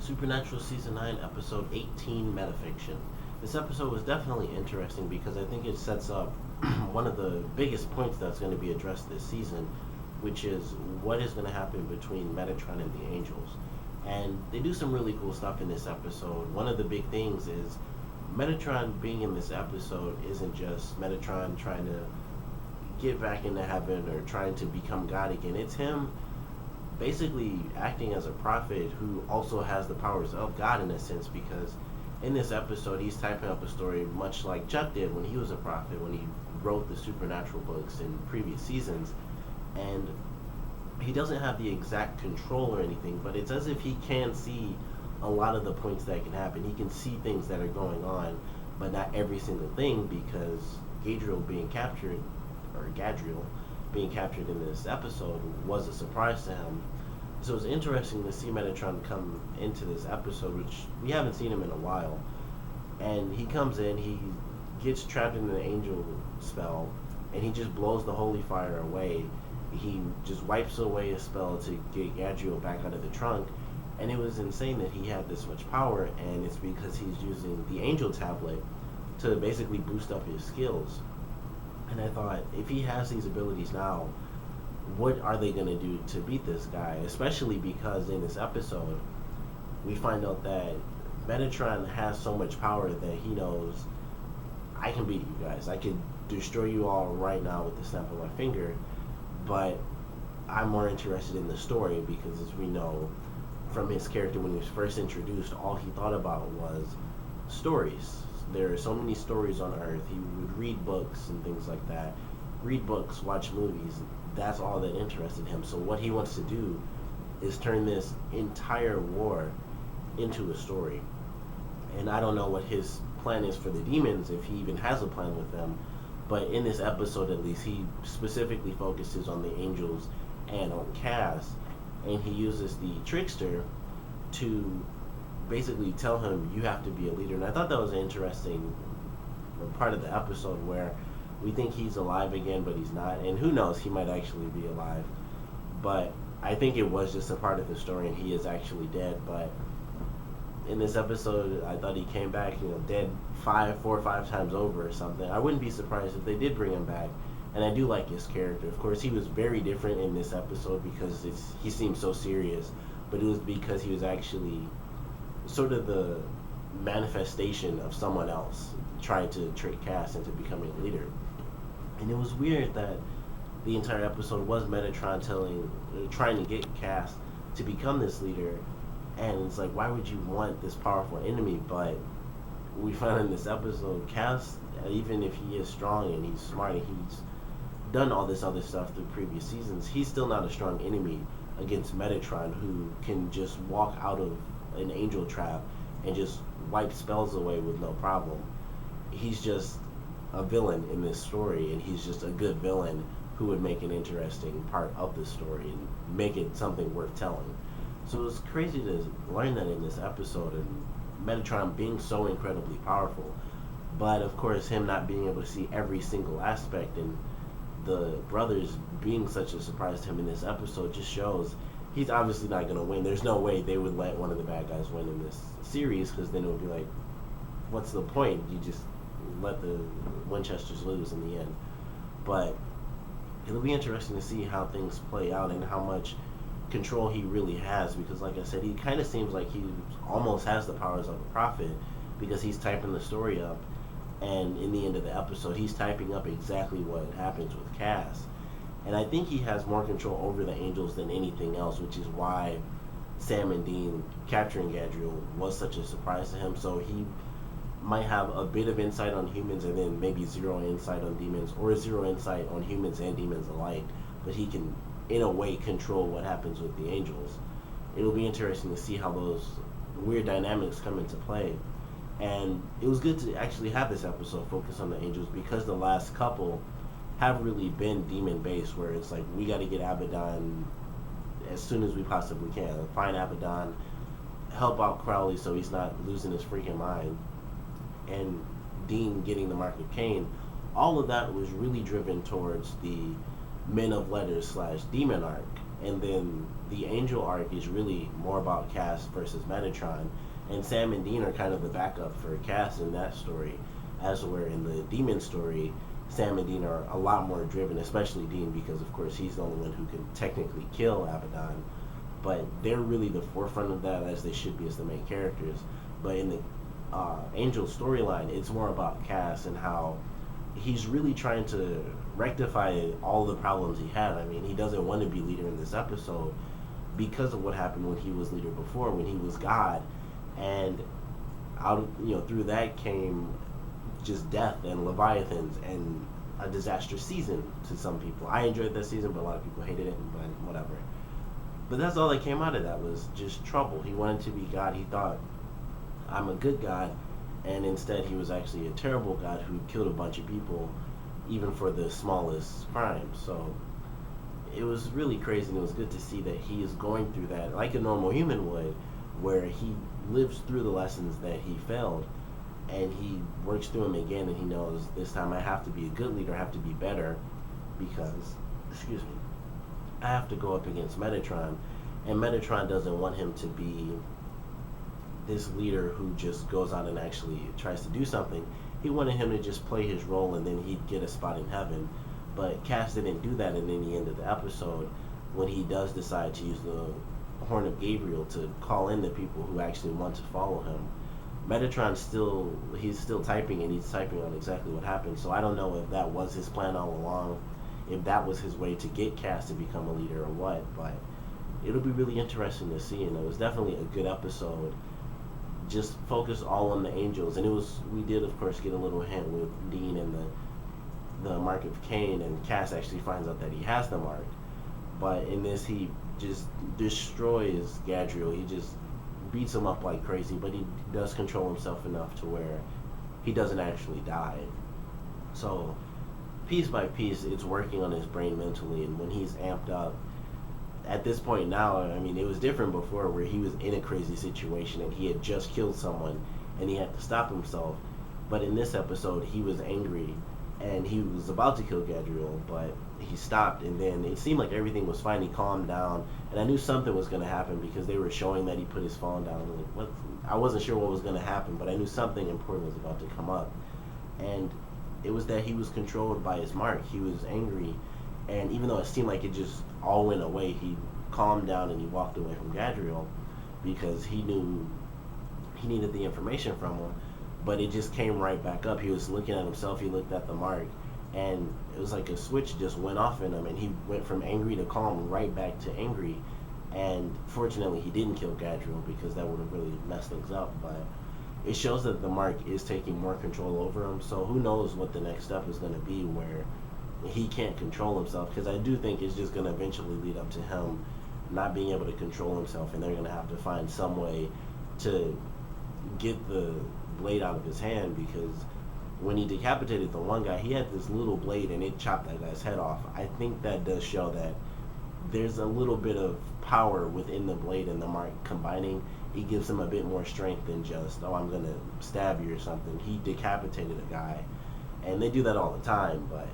Supernatural Season 9, Episode 18, Metafiction. This episode was definitely interesting because I think it sets up one of the biggest points that's going to be addressed this season, which is what is going to happen between Metatron and the Angels. And they do some really cool stuff in this episode. One of the big things is Metatron being in this episode isn't just Metatron trying to get back into heaven or trying to become God again. It's him basically acting as a prophet who also has the powers of God in a sense, because in this episode he's typing up a story much like Chuck did when he was a prophet, when he wrote the supernatural books in previous seasons. And he doesn't have the exact control or anything, but it's as if he can see a lot of the points that can happen. He can see things that are going on, but not every single thing, because Gadriel being captured in this episode was a surprise to him. So it's interesting to see Metatron come into this episode, which we haven't seen him in a while. And he comes in, he gets trapped in an angel spell, and he just blows the holy fire away. He just wipes away a spell to get Gadriel back out of the trunk. And it was insane that he had this much power, and it's because he's using the angel tablet to basically boost up his skills. And I thought, if he has these abilities now, what are they going to do to beat this guy? Especially because in this episode, we find out that Metatron has so much power that he knows, I can beat you guys. I could destroy you all right now with the snap of my finger. But I'm more interested in the story, because as we know from his character when he was first introduced, all he thought about was stories. There are so many stories on Earth. He would read books and things like that. Read books, watch movies. That's all that interested him. So what he wants to do is turn this entire war into a story. And I don't know what his plan is for the demons, if he even has a plan with them. But in this episode, at least, he specifically focuses on the angels and on Cass. And he uses the trickster to basically tell him, you have to be a leader. And I thought that was an interesting part of the episode, where we think he's alive again, but he's not. And who knows, he might actually be alive. But I think it was just a part of the story, and he is actually dead. But in this episode, I thought he came back, dead 4 or 5 times over or something. I wouldn't be surprised if they did bring him back. And I do like his character. Of course, he was very different in this episode because he seemed so serious. But it was because he was actually sort of the manifestation of someone else trying to trick Cass into becoming a leader. And it was weird that the entire episode was Metatron trying to get Cass to become this leader. And it's like, why would you want this powerful enemy? But we found in this episode, Cass, even if he is strong and he's smart and he's done all this other stuff through previous seasons, he's still not a strong enemy against Metatron, who can just walk out of an angel trap and just wipe spells away with no problem. He's just a villain in this story, and he's just a good villain who would make an interesting part of the story and make it something worth telling. So it was crazy to learn that in this episode, and Metatron being so incredibly powerful, but of course him not being able to see every single aspect, and the brothers being such a surprise to him in this episode just shows he's obviously not going to win. There's no way they would let one of the bad guys win in this series, because then it would be like, what's the point? You just let the Winchesters lose in the end. But it'll be interesting to see how things play out and how much control he really has, because like I said, he kind of seems like he almost has the powers of a prophet, because he's typing the story up, and in the end of the episode he's typing up exactly what happens with Cass. And I think he has more control over the angels than anything else, which is why Sam and Dean capturing Gadriel was such a surprise to him. So he might have a bit of insight on humans and then maybe zero insight on demons, or zero insight on humans and demons alike, but he can in a way control what happens with the angels. It'll be interesting to see how those weird dynamics come into play. And it was good to actually have this episode focus on the angels, because the last couple have really been demon based, where it's like, we got to get Abaddon as soon as we possibly can. Find Abaddon, help out Crowley so he's not losing his freaking mind, and Dean getting the Mark of Cain. All of that was really driven towards the Men of Letters / Demon arc. And then the Angel arc is really more about Cass versus Metatron, and Sam and Dean are kind of the backup for Cass in that story, as where in the Demon story, Sam and Dean are a lot more driven, especially Dean, because of course he's the only one who can technically kill Abaddon. But they're really the forefront of that, as they should be as the main characters. But in the Angel storyline, it's more about Cass and how he's really trying to rectify all the problems he had. I mean, he doesn't want to be leader in this episode because of what happened when he was leader before, when he was God, and out through that came just death and leviathans and a disastrous season to some people. I enjoyed that season, but a lot of people hated it, but whatever. But that's all that came out of that was just trouble. He wanted to be God. He thought, I'm a good God, and instead he was actually a terrible God who killed a bunch of people, even for the smallest crimes. So it was really crazy, and it was good to see that he is going through that like a normal human would, where he lives through the lessons that he failed, and he works through them again, and he knows this time I have to be a good leader, I have to be better, because, excuse me, I have to go up against Metatron, and Metatron doesn't want him to be this leader who just goes out and actually tries to do something. He wanted him to just play his role, and then he'd get a spot in heaven. But Cass didn't do that, and in the end of the episode, when he does decide to use the Horn of Gabriel to call in the people who actually want to follow him, Metatron he's still typing, and he's typing on exactly what happened. So I don't know if that was his plan all along, if that was his way to get Cass to become a leader or what, but it'll be really interesting to see, and it was definitely a good episode. Just focus all on the angels, and we did of course get a little hint with Dean and the Mark of Cain, and Cass actually finds out that he has the mark. But in this, he just destroys Gadriel. He just beats him up like crazy, but he does control himself enough to where he doesn't actually die. So piece by piece, it's working on his brain mentally, and when he's amped up, at this point now, I mean, it was different before where he was in a crazy situation and he had just killed someone and he had to stop himself. But in this episode, he was angry and he was about to kill Gadriel, but he stopped, and then it seemed like everything was fine. He calmed down, and I knew something was going to happen because they were showing that he put his phone down. Like, what? I wasn't sure what was going to happen, but I knew something important was about to come up. And it was that he was controlled by his mark. He was angry, and even though it seemed like it just all went away, he calmed down and he walked away from Gadriel because he knew he needed the information from him. But it just came right back up. He was looking at himself, he looked at the mark, and it was like a switch just went off in him, and he went from angry to calm right back to angry. And fortunately he didn't kill Gadriel because that would have really messed things up, but it shows that the mark is taking more control over him. So who knows what the next step is going to be where he can't control himself, because I do think it's just going to eventually lead up to him not being able to control himself, and they're going to have to find some way to get the blade out of his hand, because when he decapitated the one guy, he had this little blade and it chopped that guy's head off. I think that does show that there's a little bit of power within the blade and the mark combining. It gives him a bit more strength than just, oh, I'm going to stab you or something. He decapitated a guy, and they do that all the time, but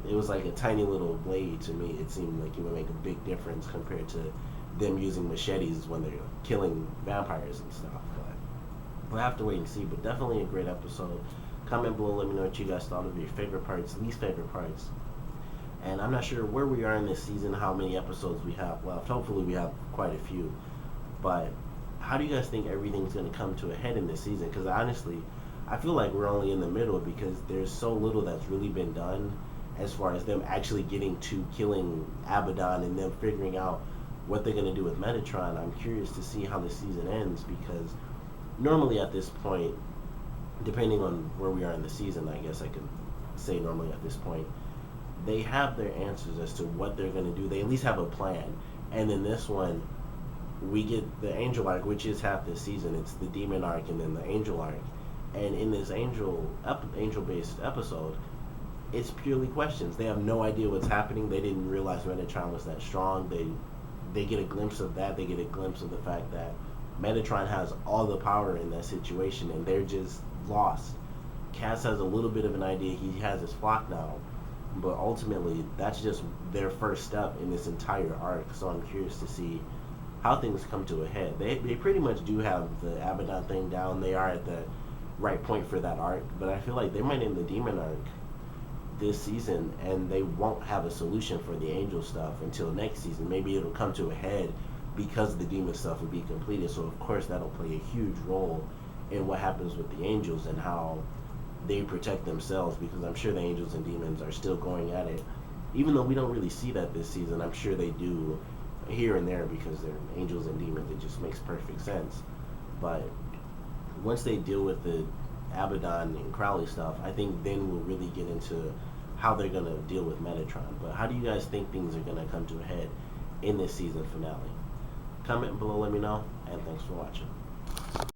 it was like a tiny little blade to me. It seemed like it would make a big difference compared to them using machetes when they're killing vampires and stuff. But we'll have to wait and see. But definitely a great episode. Comment below, let me know what you guys thought of your favorite parts, least favorite parts. And I'm not sure where we are in this season, how many episodes we have left. Hopefully we have quite a few. But how do you guys think everything's going to come to a head in this season? Because honestly, I feel like we're only in the middle because there's so little that's really been done as far as them actually getting to killing Abaddon and them figuring out what they're going to do with Metatron. I'm curious to see how the season ends, because normally at this point, depending on where we are in the season, I guess I could say normally at this point, they have their answers as to what they're going to do. They at least have a plan. And in this one, we get the Angel arc, which is half this season. It's the Demon arc and then the Angel arc. And in this Angel-based episode, it's purely questions. They have no idea what's happening. They didn't realize Metatron was that strong. They get a glimpse of that. They get a glimpse of the fact that Metatron has all the power in that situation, and they're just lost. Cass has a little bit of an idea. He has his flock now, but ultimately, that's just their first step in this entire arc. So I'm curious to see how things come to a head. They pretty much do have the Abaddon thing down. They are at the right point for that arc, but I feel like they might end the demon arc this season, and they won't have a solution for the angel stuff until next season. Maybe it'll come to a head because the demon stuff will be completed. So of course that'll play a huge role in what happens with the angels and how they protect themselves, because I'm sure the angels and demons are still going at it. Even though we don't really see that this season, I'm sure they do here and there because they're angels and demons. It just makes perfect sense. But once they deal with the Abaddon and Crowley stuff, I think then we'll really get into how they're going to deal with Metatron. But how do you guys think things are going to come to a head in this season finale? Comment below, let me know, and thanks for watching.